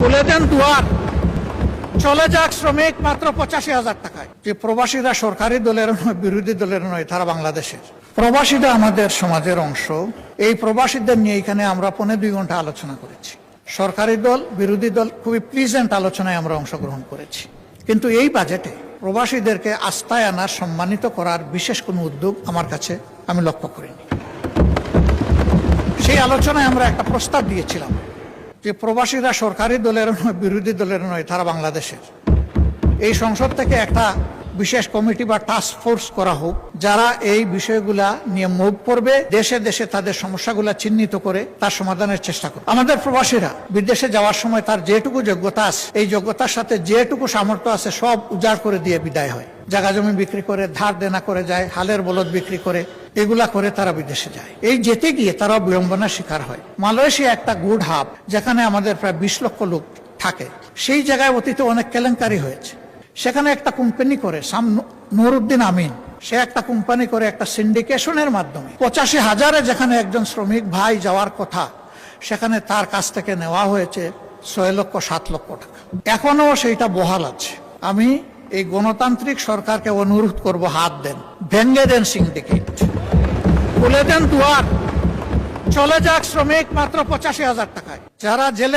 খুলে দেন দুয়ার, চলে যাক শ্রমিক মাত্র 85,000 টাকায়। যে প্রবাসীরা সরকারি দলের নয়, বিরোধী দলের নয়, তারা বাংলাদেশের প্রবাসীরা আমাদের সমাজের অংশ। এই প্রবাসীদের নিয়ে এখানে আমরা 2.5 ঘন্টা আলোচনা করেছি। সরকারি দল, বিরোধী দল, খুবই প্লিজেন্ট আলোচনায় আমরা অংশগ্রহণ করেছি। কিন্তু এই বাজেটে প্রবাসীদেরকে আস্থায় আনার, সম্মানিত করার বিশেষ কোনো উদ্যোগ আমার কাছে আমি লক্ষ্য করিনি। সেই আলোচনায় আমরা একটা প্রস্তাব দিয়েছিলাম যে প্রবাসীরা সরকারি দলের নয়, বিরোধী দলের নয়, তারা বাংলাদেশের। এই সংসদ থেকে একটা বিশেষ কমিটি বা টাস্ক ফোর্স করা হোক, যারা এই বিষয়গুলা নিয়ে মুভ করবে, দেশে দেশে তাদের সমস্যাগুলা চিহ্নিত করে তার সমাধানের চেষ্টা করবে। আমাদের প্রবাসীরা বিদেশে যাওয়ার সময় তার যেটুকু যোগ্যতা আছে, এই যোগ্যতার সাথে যেটুকু সামর্থ্য আছে সব উজাড় করে দিয়ে বিদায় হয়। জায়গা জমি বিক্রি করে, ধার দেনা করে যায়, হালের বলদ বিক্রি করে, এগুলা করে তারা বিদেশে যায়। এই যেতে গিয়ে তারা বিড়ম্বনার শিকার হয়। মালয়েশিয়া একটা গুড হাব, যেখানে আমাদের প্রায় 20 লক্ষ লোক থাকে। সেই জায়গায় অতীতে অনেক কেলেঙ্কারি হয়েছে। সেখানে একটা কোম্পানি করে, নুরুদ্দিন আমিন, সে একটা কোম্পানি করে একটা সিন্ডিকেশনের মাধ্যমে 85,000-এ যেখানে একজন শ্রমিক ভাই যাওয়ার কথা, সেখানে তার কাছ থেকে নেওয়া হয়েছে 6 লক্ষ 7 লক্ষ টাকা। এখনো সেইটা বহাল আছে। আমি এই গণতান্ত্রিক সরকারকে অনুরোধ করব, হাত দেন, ভেঙ্গে দেন সিন্ডিকেট, খুলে দেন দুয়ার, চলে যাক শ্রমিক মাত্র 85,000 টাকায়। যারা জেলে